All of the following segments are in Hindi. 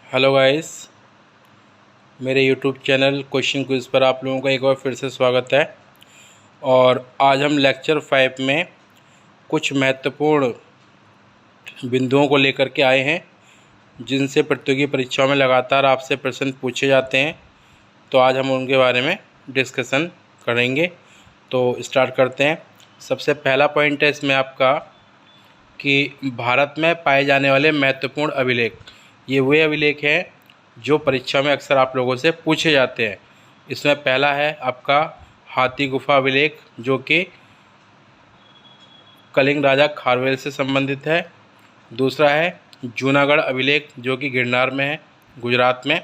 हेलो गाइस, मेरे यूट्यूब चैनल क्वेश्चन क्विज पर आप लोगों का एक बार फिर से स्वागत है। और आज हम लेक्चर 5 में कुछ महत्वपूर्ण बिंदुओं को लेकर के आए हैं जिनसे प्रतियोगी परीक्षाओं में लगातार आपसे प्रश्न पूछे जाते हैं। तो आज हम उनके बारे में डिस्कशन करेंगे। तो स्टार्ट करते हैं। सबसे पहला पॉइंट है इसमें आपका कि भारत में पाए जाने वाले महत्वपूर्ण अभिलेख। ये वे अभिलेख हैं जो परीक्षा में अक्सर आप लोगों से पूछे जाते हैं। इसमें पहला है आपका हाथी गुफा अभिलेख, जो कि कलिंग राजा खारवेल से संबंधित है। दूसरा है जूनागढ़ अभिलेख, जो कि गिरनार में है, गुजरात में।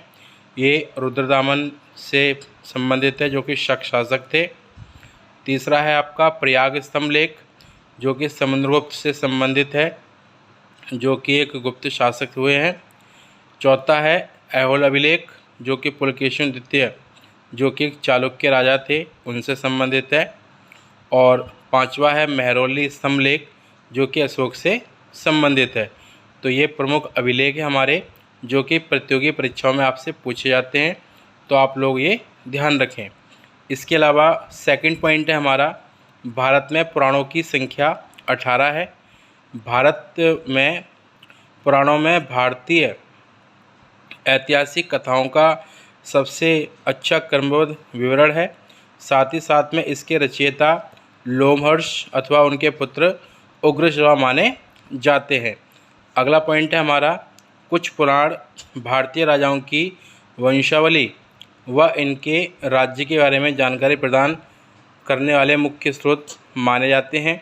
ये रुद्रदामन से संबंधित है, जो कि शक शासक थे। तीसरा है आपका प्रयाग स्तंभ लेख, जो कि समुद्रगुप्त से संबंधित है, जो कि एक गुप्त शासक हुए हैं। चौथा है ऐहोल अभिलेख, जो कि पुलकेशिन द्वितीय, जो कि एक चालुक्य राजा थे, उनसे संबंधित है। और पांचवा है मेहरौली स्तंभ लेख, जो कि अशोक से संबंधित है। तो ये प्रमुख अभिलेख है हमारे, जो कि प्रतियोगी परीक्षाओं में आपसे पूछे जाते हैं। तो आप लोग ये ध्यान रखें। इसके अलावा सेकंड पॉइंट है हमारा, भारत में पुराणों की संख्या 18 है। भारत में पुराणों में भारतीय ऐतिहासिक कथाओं का सबसे अच्छा क्रमबद्ध विवरण है। साथ ही साथ में इसके रचयिता लोमहर्ष अथवा उनके पुत्र उग्रश्रवा माने जाते हैं। अगला पॉइंट है हमारा, कुछ पुराण भारतीय राजाओं की वंशावली व इनके राज्य के बारे में जानकारी प्रदान करने वाले मुख्य स्रोत माने जाते हैं।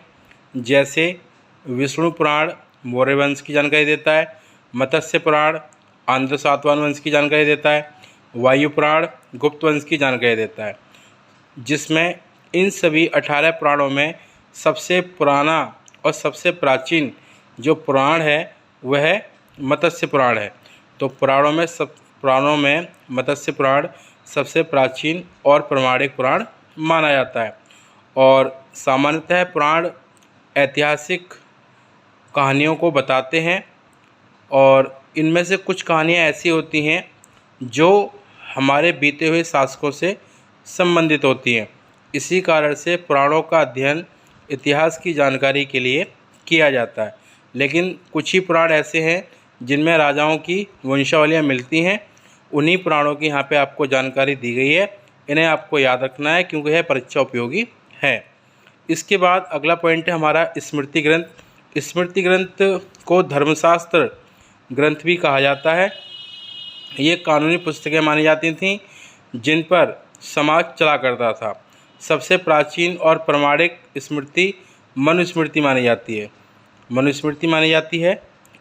जैसे विष्णु पुराण मौर्य वंश की जानकारी देता है, मत्स्य पुराण आंध्र सातवाहन वंश की जानकारी देता है, वायु पुराण गुप्त वंश की जानकारी देता है। जिसमें इन सभी 18 पुराणों में सबसे पुराना और सबसे प्राचीन जो पुराण है वह मत्स्य पुराण है। तो पुराणों में मत्स्य पुराण सबसे प्राचीन और प्रामाणिक पुराण माना जाता है। और सामान्यतः पुराण ऐतिहासिक कहानियों को बताते हैं, और इनमें से कुछ कहानियाँ ऐसी होती हैं जो हमारे बीते हुए शासकों से संबंधित होती हैं। इसी कारण से पुराणों का अध्ययन इतिहास की जानकारी के लिए किया जाता है। लेकिन कुछ ही पुराण ऐसे हैं जिनमें राजाओं की वंशावलियाँ मिलती हैं। उन्हीं पुराणों की यहाँ पे आपको जानकारी दी गई है। इन्हें आपको याद रखना है क्योंकि यह परीक्षा उपयोगी है। इसके बाद अगला पॉइंट है हमारा स्मृति ग्रंथ। स्मृति ग्रंथ को धर्मशास्त्र ग्रंथ भी कहा जाता है। ये कानूनी पुस्तकें मानी जाती थीं जिन पर समाज चला करता था। सबसे प्राचीन और प्रामाणिक स्मृति मनुस्मृति मानी जाती है।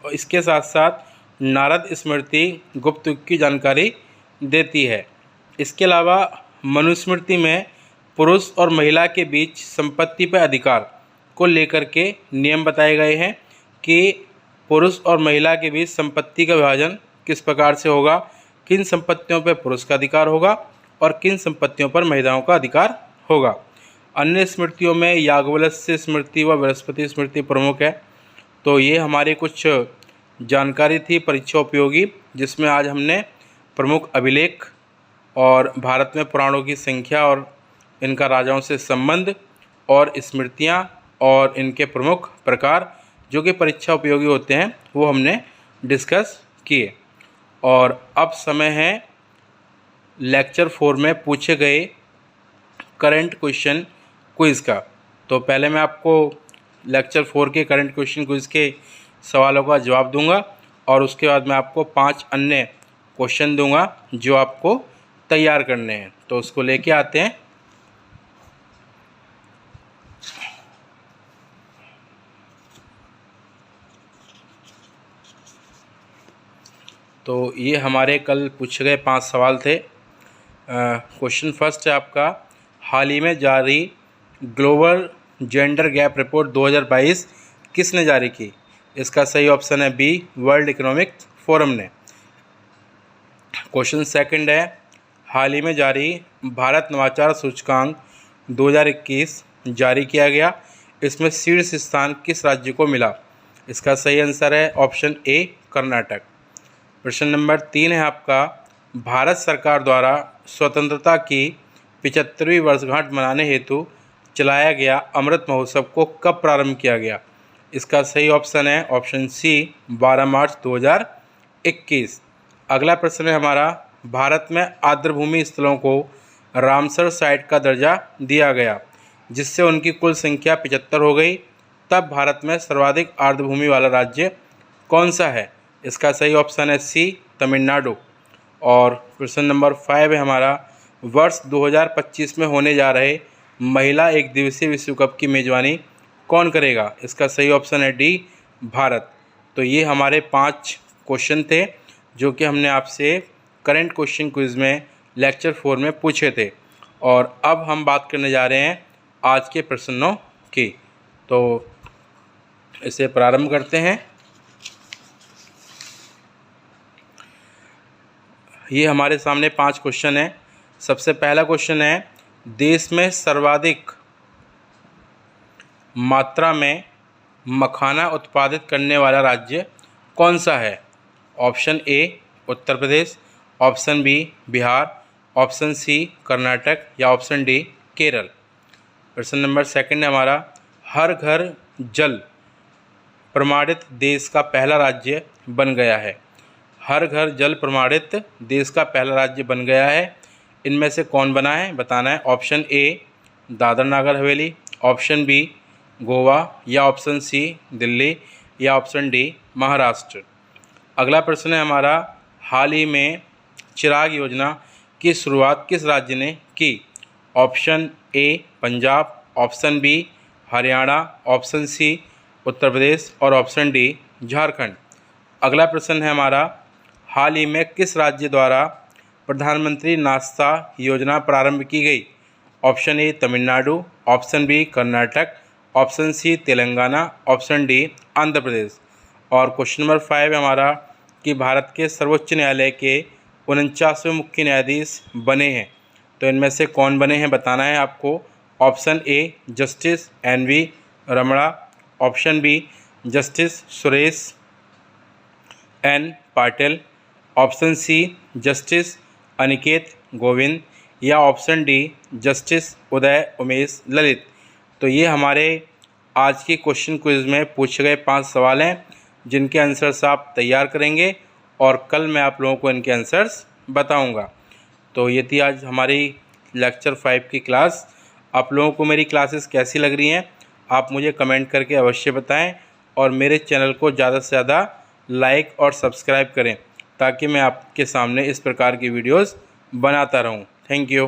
और इसके साथ साथ नारद स्मृति गुप्त युग की जानकारी देती है। इसके अलावा मनुस्मृति में पुरुष और महिला के बीच संपत्ति पर अधिकार को लेकर के नियम बताए गए हैं कि पुरुष और महिला के बीच संपत्ति का विभाजन किस प्रकार से होगा, किन संपत्तियों पर पुरुष का अधिकार होगा और किन संपत्तियों पर महिलाओं का अधिकार होगा। अन्य स्मृतियों में याज्ञवल्क्य स्मृति व बृहस्पति स्मृति प्रमुख है। तो ये हमारी कुछ जानकारी थी परीक्षा उपयोगी, जिसमें आज हमने प्रमुख अभिलेख और भारत में पुराणों की संख्या और इनका राजाओं से संबंध और स्मृतियाँ और इनके प्रमुख प्रकार जो कि परीक्षा उपयोगी होते हैं वो हमने डिस्कस किए। और अब समय है लेक्चर 4 में पूछे गए करंट क्वेश्चन क्विज़ का। तो पहले मैं आपको लेक्चर 4 के करंट क्वेश्चन क्विज़ के सवालों का जवाब दूंगा और उसके बाद मैं आपको 5 अन्य क्वेश्चन दूंगा जो आपको तैयार करने हैं। तो उसको लेके आते हैं। तो ये हमारे कल पूछे गए 5 सवाल थे। क्वेश्चन फर्स्ट है आपका, हाल ही में जारी ग्लोबल जेंडर गैप रिपोर्ट 2022 किसने जारी की? इसका सही ऑप्शन है बी, वर्ल्ड इकोनॉमिक फोरम ने। क्वेश्चन सेकंड है, हाल ही में जारी भारत नवाचार सूचकांक 2021 जारी किया गया। इसमें शीर्ष स्थान किस राज्य को मिला? इसका सही आंसर है ऑप्शन ए, कर्नाटक। प्रश्न नंबर 3 है आपका, भारत सरकार द्वारा स्वतंत्रता की 75वीं वर्षगांठ मनाने हेतु चलाया गया अमृत महोत्सव को कब प्रारंभ किया गया? इसका सही ऑप्शन है ऑप्शन सी 12 मार्च 2021। अगला प्रश्न है हमारा, भारत में आर्द्रभूमि स्थलों को रामसर साइट का दर्जा दिया गया जिससे उनकी कुल संख्या 75 हो गई। तब भारत में सर्वाधिक आर्द्रभूमि वाला राज्य कौन सा है? इसका सही ऑप्शन है सी तमिलनाडु। और प्रश्न नंबर 5 है हमारा, वर्ष 2025 में होने जा रहे महिला एक दिवसीय विश्व कप की मेज़बानी कौन करेगा? इसका सही ऑप्शन है डी भारत। तो ये हमारे 5 क्वेश्चन थे जो कि हमने आपसे करंट क्वेश्चन क्विज़ में लेक्चर 4 में पूछे थे। और अब हम बात करने जा रहे हैं आज के प्रश्नों की। तो इसे प्रारंभ करते हैं। ये हमारे सामने 5 क्वेश्चन हैं। सबसे पहला क्वेश्चन है, देश में सर्वाधिक मात्रा में मखाना उत्पादित करने वाला राज्य कौन सा है? Option A Uttar Pradesh, option B Bihar, option C Karnataka या ऑप्शन डी केरल। प्रश्न नंबर 2 है हमारा, हर घर जल प्रमाणित देश का पहला राज्य बन गया है। हर घर जल प्रमाणित देश का पहला राज्य बन गया है, इनमें से कौन बना है बताना है। ऑप्शन ए दादर नागर हवेली, ऑप्शन बी गोवा या ऑप्शन सी दिल्ली या ऑप्शन डी महाराष्ट्र। अगला प्रश्न है हमारा, हाल ही में चिराग योजना की शुरुआत किस राज्य ने की? Option A Punjab, option B Haryana, option C Uttar Pradesh और ऑप्शन डी झारखंड। अगला प्रश्न है हमारा, हाल ही में किस राज्य द्वारा प्रधानमंत्री नाश्ता योजना प्रारंभ की गई? Option A Tamil Nadu, option B Karnataka, option C Telangana, option D Andhra Pradesh. और क्वेश्चन नंबर 5 है हमारा, कि भारत के सर्वोच्च न्यायालय के 49वें मुख्य न्यायाधीश बने हैं, तो इनमें से कौन बने हैं बताना है आपको। Option A justice N V. Ramana, option B justice Suresh N Patil, option C justice Aniket Govind या option D justice Uday Umesh Lalit. तो ये हमारे आज की क्वेश्चन क्विज़ में पूछे गए 5 सवाल हैं जिनके आंसर्स आप तैयार करेंगे और कल मैं आप लोगों को इनके आंसर्स बताऊंगा। तो ये थी आज हमारी लेक्चर 5 की क्लास। आप लोगों को मेरी क्लासेस कैसी लग रही हैं आप मुझे कमेंट करके अवश्य बताएं और मेरे चैनल को ज़्यादा से ज़्यादा लाइक और सब्सक्राइब करें ताकि मैं आपके सामने इस प्रकार की वीडियोस बनाता रहूं। Thank you.